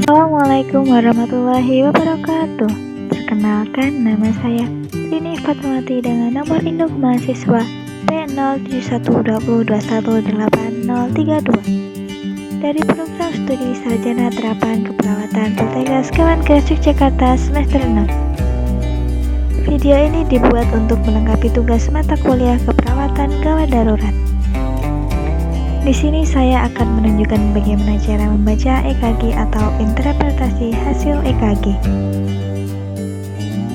Assalamualaikum warahmatullahi wabarakatuh. Perkenalkan, nama saya Rini Fatmawati dengan nomor induk mahasiswa P071202180032 dari program studi sarjana terapan keperawatan Poltekkes Kemenkes Yogyakarta semester 6. Video ini dibuat untuk melengkapi tugas mata kuliah keperawatan gawat darurat. Di sini saya akan menunjukkan bagaimana cara membaca EKG atau interpretasi hasil EKG.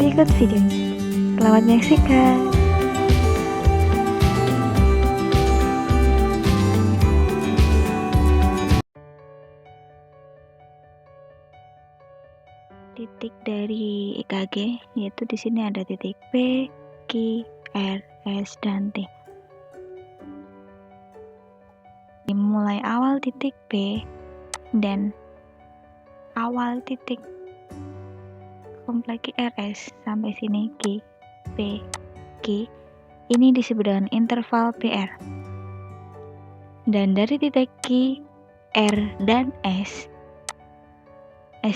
Berikut videonya. Selamat menyaksikan. Titik dari EKG yaitu di sini ada titik P, Q, R, S, dan T. Mulai awal titik P dan awal titik kompleks RS sampai sini Q, P, Q ini disebut dengan interval PR. Dan dari titik Q, R, dan S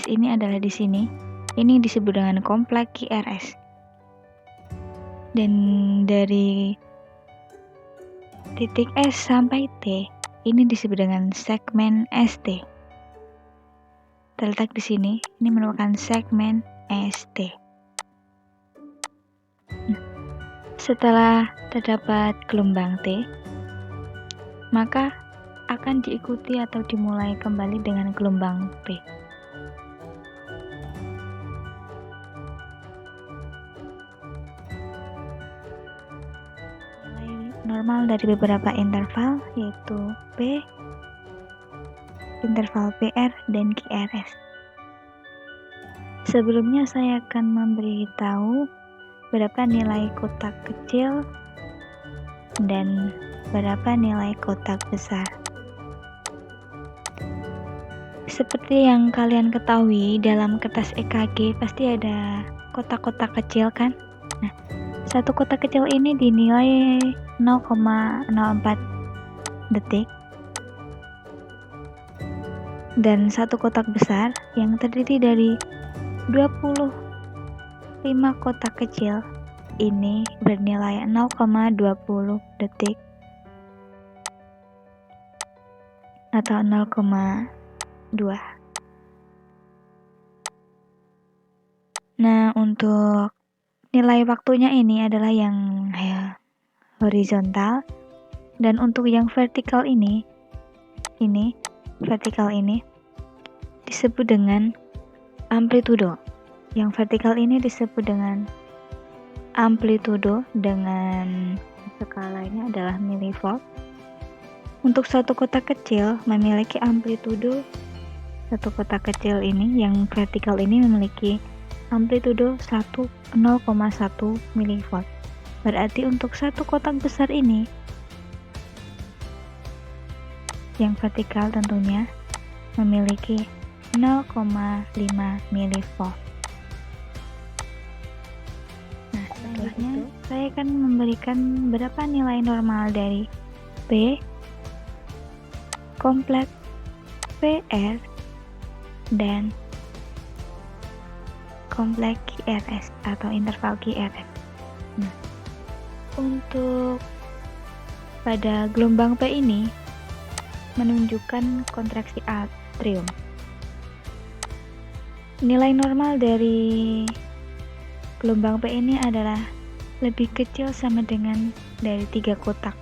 ini adalah di sini. Ini disebut dengan kompleks QRS. Dan dari titik S sampai T ini disebut dengan segmen ST. Terletak di sini, ini merupakan segmen ST. Setelah terdapat gelombang T, maka akan diikuti atau dimulai kembali dengan gelombang P. Normal dari beberapa interval yaitu P, interval PR, dan QRS. Sebelumnya saya akan memberitahu berapa nilai kotak kecil dan berapa nilai kotak besar. Seperti yang kalian ketahui, dalam kertas EKG pasti ada kotak-kotak kecil kan? Nah, satu kotak kecil ini dinilai 0,04 detik dan satu kotak besar yang terdiri dari 25 kotak kecil ini bernilai 0,20 detik atau 0,2. Nah, untuk nilai waktunya ini adalah yang horizontal, dan untuk yang vertikal ini disebut dengan amplitudo. Yang vertikal ini disebut dengan amplitudo dengan skalanya adalah milivolt. Untuk satu kotak kecil memiliki amplitudo, satu kotak kecil ini yang vertikal ini memiliki amplitudo 0,1 milivolt. Berarti untuk satu kotak besar ini yang vertikal tentunya memiliki 0,5 milivolt. Nah, selanjutnya saya akan memberikan berapa nilai normal dari P, kompleks PR, dan kompleks QRS atau interval QRS. Nah, untuk pada gelombang P ini menunjukkan kontraksi atrium. Nilai normal dari gelombang P ini adalah lebih kecil sama dengan dari 3 kotak,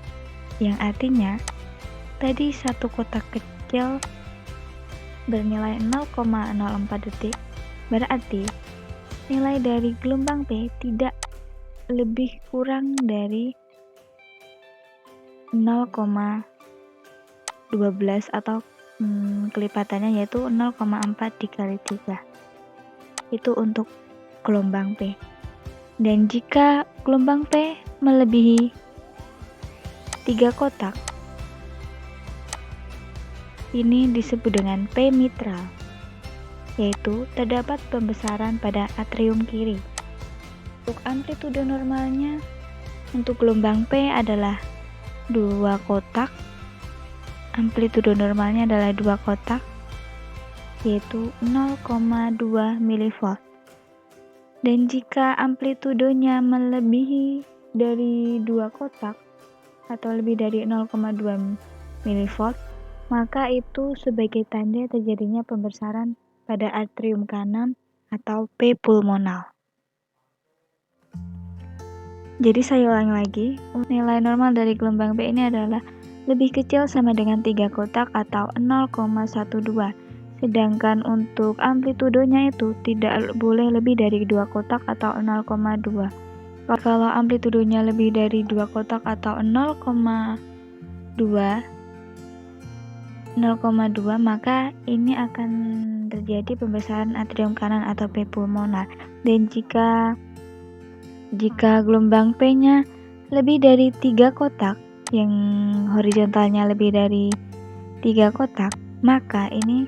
yang artinya tadi satu kotak kecil bernilai 0,04 detik, berarti nilai dari gelombang P tidak lebih kurang dari 0,12 atau kelipatannya yaitu 0,4 dikali 3. Itu untuk gelombang P. Dan jika gelombang P melebihi 3 kotak, ini disebut dengan P mitral, yaitu terdapat pembesaran pada atrium kiri. Untuk amplitudo normalnya untuk gelombang P adalah 2 kotak, amplitudo normalnya adalah 2 kotak, yaitu 0,2 mV. Dan jika amplitudonya melebihi dari 2 kotak atau lebih dari 0,2 mV, maka itu sebagai tanda terjadinya pembesaran pada atrium kanan atau P pulmonal. Jadi saya ulangi lagi, nilai normal dari gelombang P ini adalah lebih kecil sama dengan 3 kotak atau 0,12. Sedangkan untuk amplitudonya itu tidak boleh lebih dari 2 kotak atau 0,2. Kalau amplitudonya lebih dari 2 kotak atau 0,2, maka ini akan terjadi pembesaran atrium kanan atau P pulmonar. Dan jika gelombang P-nya lebih dari 3 kotak, yang horizontalnya lebih dari 3 kotak, maka ini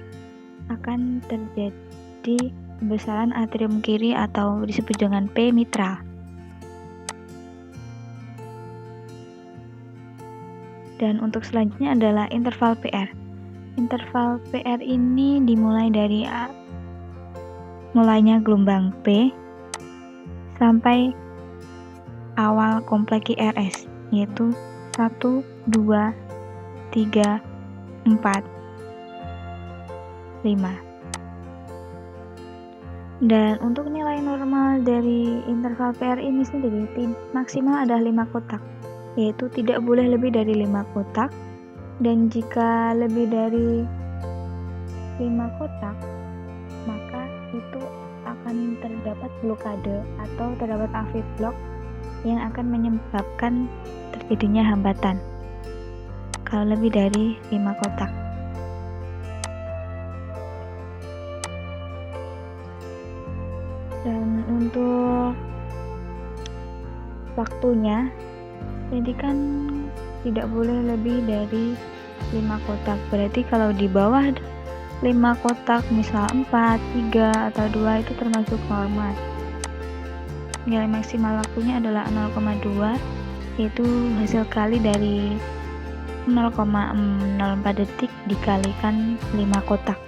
akan terjadi pembesaran atrium kiri atau disebut dengan P mitral. Dan untuk selanjutnya adalah interval PR. Interval PR ini dimulai dari mulainya gelombang P sampai awal kompleks QRS, yaitu 1, 2, 3, 4, 5. Dan untuk nilai normal dari interval PR ini sendiri maksimal ada 5 kotak, yaitu tidak boleh lebih dari 5 kotak. Dan jika lebih dari 5 kotak, maka itu akan terdapat blokade atau terdapat AV block yang akan menyebabkan terjadinya hambatan kalau lebih dari 5 kotak. Dan untuk waktunya, jadi kan tidak boleh lebih dari 5 kotak. Berarti kalau di bawah 5 kotak, misal 4, 3, atau 2, itu termasuk normal. Nilai maksimal waktunya adalah 0,2, yaitu hasil kali dari 0,04 detik dikalikan 5 kotak.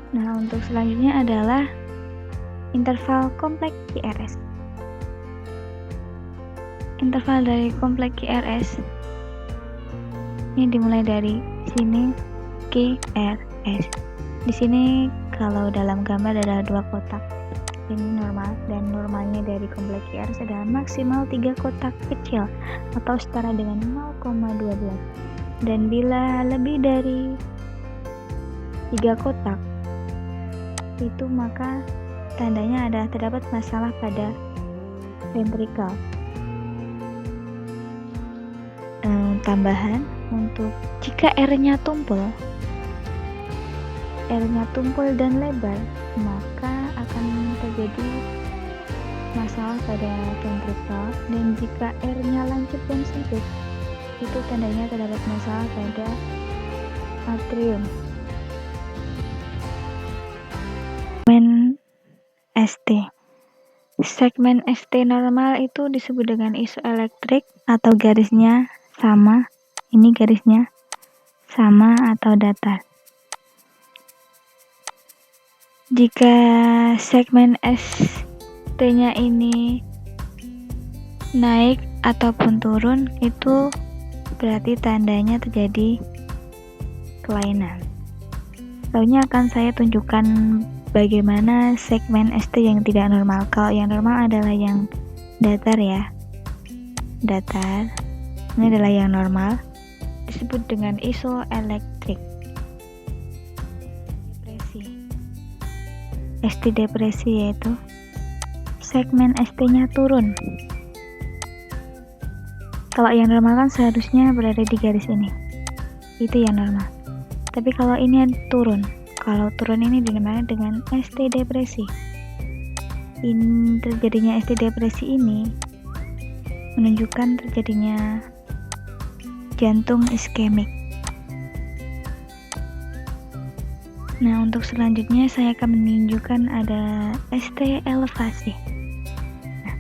Nah, untuk selanjutnya adalah interval kompleks QRS. Interval dari kompleks QRS ini dimulai dari sini QRS. Di sini kalau dalam gambar ada 2 kotak. Ini normal, dan normalnya dari kompleks QRS adalah maksimal 3 kotak kecil atau setara dengan 0,12. Dan bila lebih dari 3 kotak, itu maka tandanya ada terdapat masalah pada ventrikel. Tambahan, untuk jika R-nya tumpul dan lebar, maka akan terjadi masalah pada ventrikel. Dan jika R-nya lancip dan sempit, itu tandanya terdapat masalah pada atrium. Segmen ST normal itu disebut dengan isoelektrik atau garisnya sama. Ini garisnya sama atau datar. Jika segmen ST-nya ini naik ataupun turun, itu berarti tandanya terjadi kelainan. Selanjutnya akan saya tunjukkan bagaimana segmen ST yang tidak normal. Kalau yang normal adalah yang datar ya. Datar. Ini adalah yang normal. Disebut dengan isoelektrik. ST depresi yaitu segmen ST-nya turun. Kalau yang normal kan seharusnya berada di garis ini. Itu yang normal. Tapi kalau ini turun. Kalau turun ini dinamakan dengan ST depresi. Terjadinya ST depresi ini menunjukkan terjadinya jantung iskemik. Nah, untuk selanjutnya saya akan menunjukkan ada ST elevasi. Nah,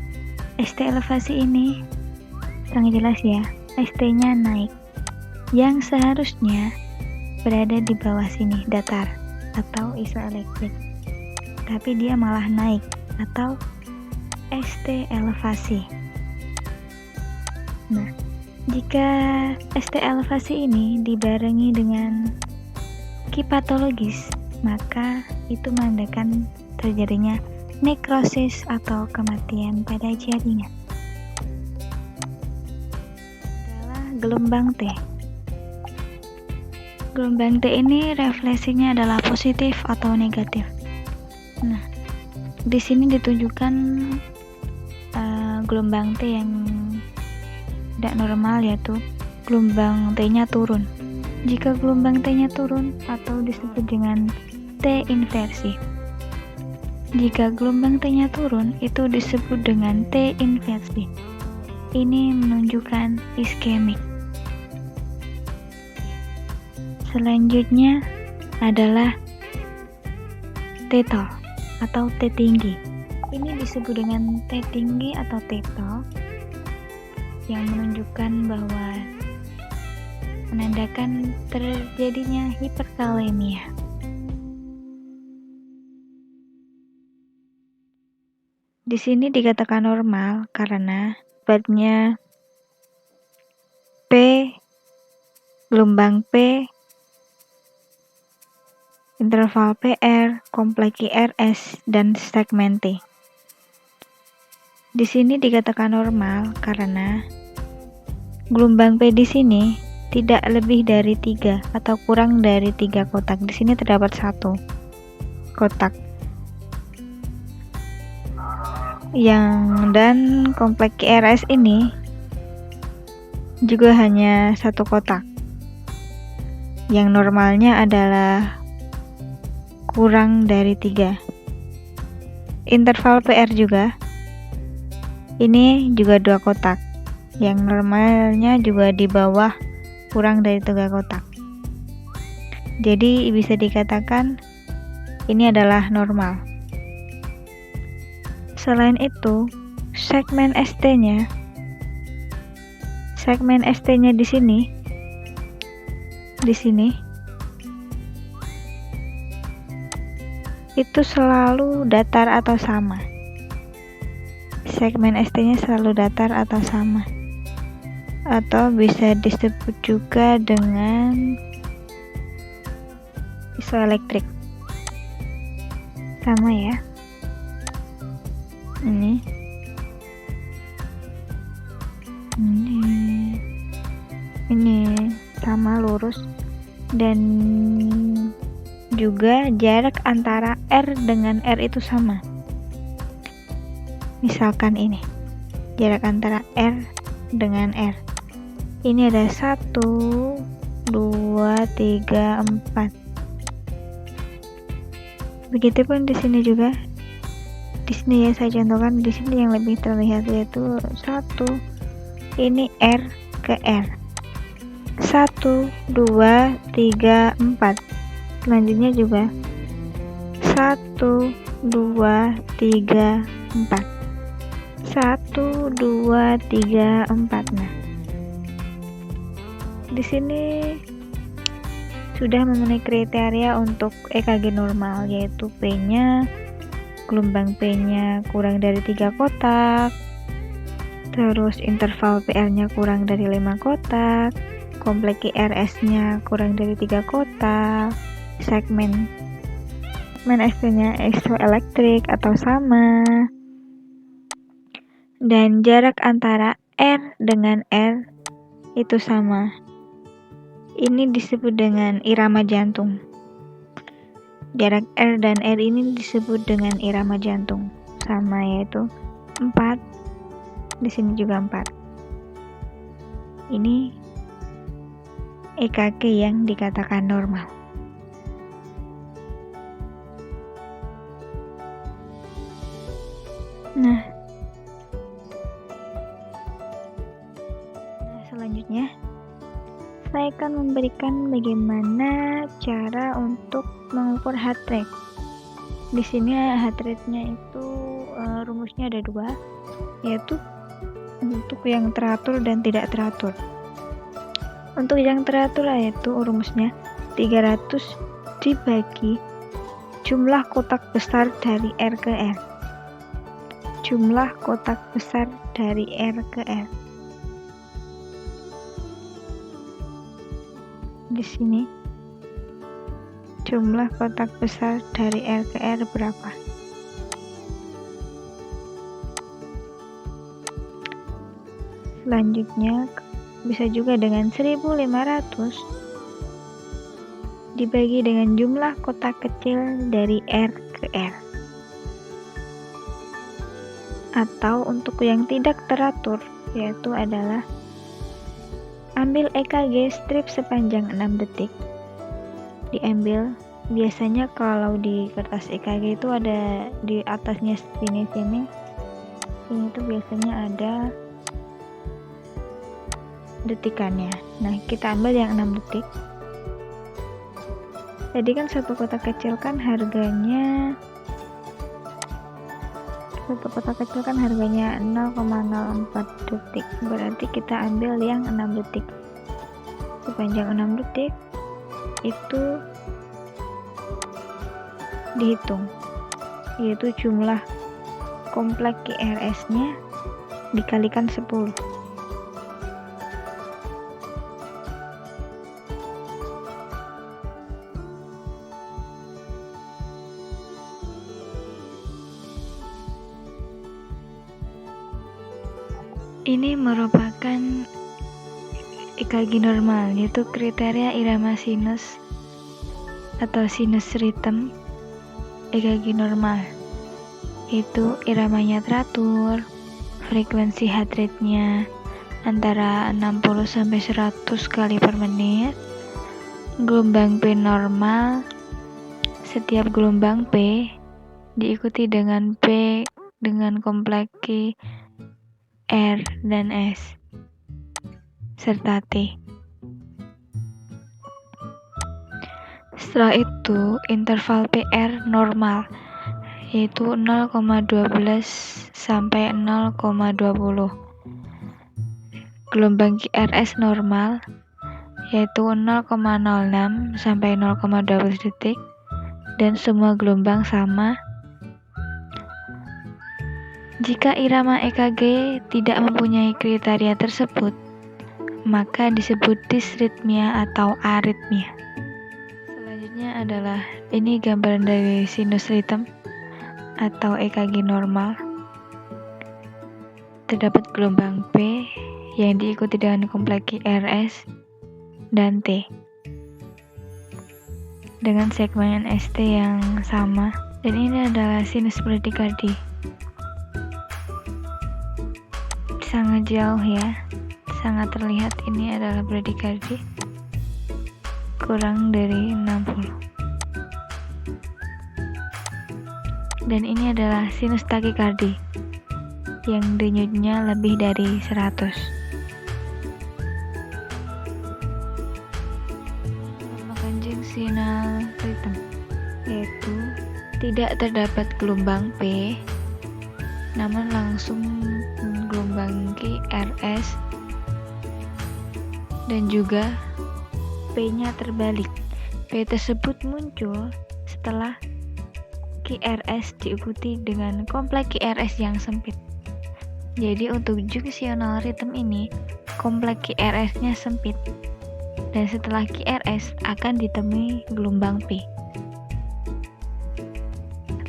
ST elevasi ini sangat jelas ya, ST-nya naik, yang seharusnya berada di bawah sini, datar atau isoelektrik, tapi dia malah naik atau ST elevasi. Nah, jika ST elevasi ini dibarengi dengan Q patologis, maka itu menandakan terjadinya nekrosis atau kematian pada jaringan. Adalah gelombang T. Gelombang T ini refleksinya adalah positif atau negatif. Nah, di sini ditunjukkan gelombang T yang tidak normal, yaitu gelombang T-nya turun. Jika gelombang T-nya turun atau disebut dengan T inversi. Jika gelombang T-nya turun itu disebut dengan T inversi. Ini menunjukkan iskemik. Selanjutnya adalah T-tol atau T tinggi. Ini disebut dengan T tinggi atau T-tol yang menunjukkan bahwa menandakan terjadinya hiperkalemia. Di sini dikatakan normal karena obatnya P, gelombang P, interval PR, kompleks RS, dan segmen T. Di sini dikatakan normal karena gelombang P di sini tidak lebih dari 3 atau kurang dari 3 kotak. Di sini terdapat 1 kotak. Dan kompleks RS ini juga hanya 1 kotak. Yang normalnya adalah kurang dari 3. Interval PR juga. Ini juga 2 kotak. Yang normalnya juga di bawah kurang dari 3 kotak. Jadi bisa dikatakan ini adalah normal. Selain itu, segmen ST-nya di sini itu selalu datar atau sama. Segmen ST-nya selalu datar atau sama, atau bisa disebut juga dengan isoelektrik. Sama ya. Ini sama lurus, dan juga jarak antara R dengan R itu sama. Misalkan ini jarak antara R dengan R, ini ada 1, 2, 3, 4. Begitupun di sini juga. Di sini ya saya contohkan, di sini yang lebih terlihat yaitu 1, ini R ke R, 1, 2, 3, 4. Selanjutnya juga 1, 2, 3, 4. 1, 2, 3, 4. Nah, di sini sudah memenuhi kriteria untuk EKG normal, yaitu P-nya, gelombang P-nya kurang dari 3 kotak, terus interval PR-nya kurang dari 5 kotak, kompleks RS-nya kurang dari 3 kotak, segmen ST-nya isoelektrik atau sama, dan jarak antara R dengan R itu sama. Ini disebut dengan irama jantung. Jarak R dan R ini disebut dengan irama jantung. Sama, yaitu 4. Di sini juga 4. Ini EKG yang dikatakan normal. Nah, selanjutnya saya akan memberikan bagaimana cara untuk mengukur heart rate. Di sini heart rate-nya itu rumusnya ada 2. yaitu untuk yang teratur dan tidak teratur. Untuk yang teratur yaitu rumusnya 300 dibagi jumlah kotak besar dari R ke R. Jumlah kotak besar dari R ke R. Di sini jumlah kotak besar dari R ke R berapa? Selanjutnya bisa juga dengan 1500 dibagi dengan jumlah kotak kecil dari R ke R. Atau untuk yang tidak teratur yaitu adalah ambil EKG strip sepanjang 6 detik. Diambil, biasanya kalau di kertas EKG itu ada di atasnya sini itu biasanya ada detikannya. Nah, kita ambil yang 6 detik. Jadi kan satu kotak kecil kan harganya 0,04 detik. Berarti kita ambil yang 6 detik. Sepanjang 6 detik itu dihitung, yaitu jumlah komplek QRS-nya dikalikan 10. Ini merupakan EKG normal, yaitu kriteria irama sinus atau sinus rhythm EKG normal, yaitu iramanya teratur, frekuensi heart rate-nya antara 60 sampai 100 kali per menit, gelombang P normal, setiap gelombang P diikuti dengan P dengan kompleks Q, R, dan S, serta T. Setelah itu, interval PR normal, yaitu 0,12 sampai 0,20. Gelombang QRS normal, yaitu 0,06 sampai 0,12 detik, dan semua gelombang sama. Jika irama EKG tidak mempunyai kriteria tersebut, maka disebut disritmia atau aritmia. Selanjutnya adalah ini gambaran dari sinus rhythm atau EKG normal. Terdapat gelombang P yang diikuti dengan kompleks QRS dan T dengan segmen ST yang sama, dan ini adalah sinus bradikardi. Sangat jauh ya, sangat terlihat ini adalah bradikardi, kurang dari 60. Dan ini adalah sinus takikardi yang denyutnya lebih dari 100. Merupakan junctional rhythm, yaitu tidak terdapat gelombang P, namun langsung gelombang QRS, dan juga P-nya terbalik. P tersebut muncul setelah QRS diikuti dengan kompleks QRS yang sempit. Jadi untuk junctional rhythm ini, kompleks QRS-nya sempit, dan setelah QRS akan ditemui gelombang P.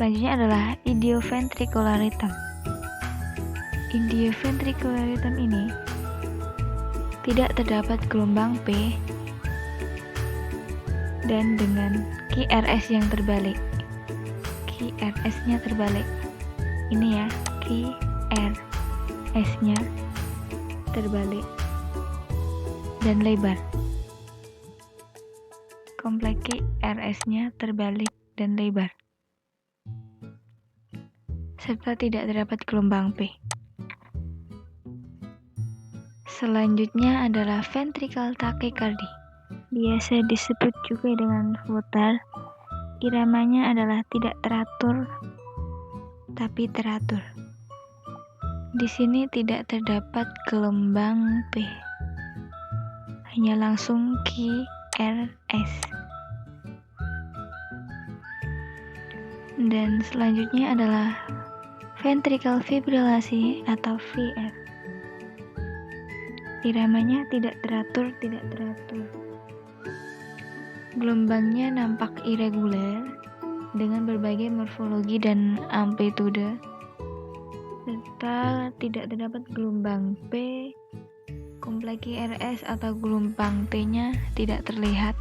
Selanjutnya adalah idioventricular rhythm. Idioventricular rhythm ini tidak terdapat gelombang P dan dengan QRS yang terbalik. QRS-nya terbalik. Ini ya, QRS-nya terbalik dan lebar. Kompleks QRS-nya terbalik dan lebar, serta tidak terdapat gelombang P. Selanjutnya adalah ventricle tachycardy. Biasa disebut juga dengan flutter. Iramanya adalah tidak teratur, tapi teratur. Di sini tidak terdapat gelombang P, hanya langsung QRS. Dan selanjutnya adalah ventricle fibrilasi atau VF. Iramanya tidak teratur. Gelombangnya nampak irregular dengan berbagai morfologi dan amplitude, serta tidak terdapat gelombang P. Kompleks QRS atau gelombang T-nya tidak terlihat.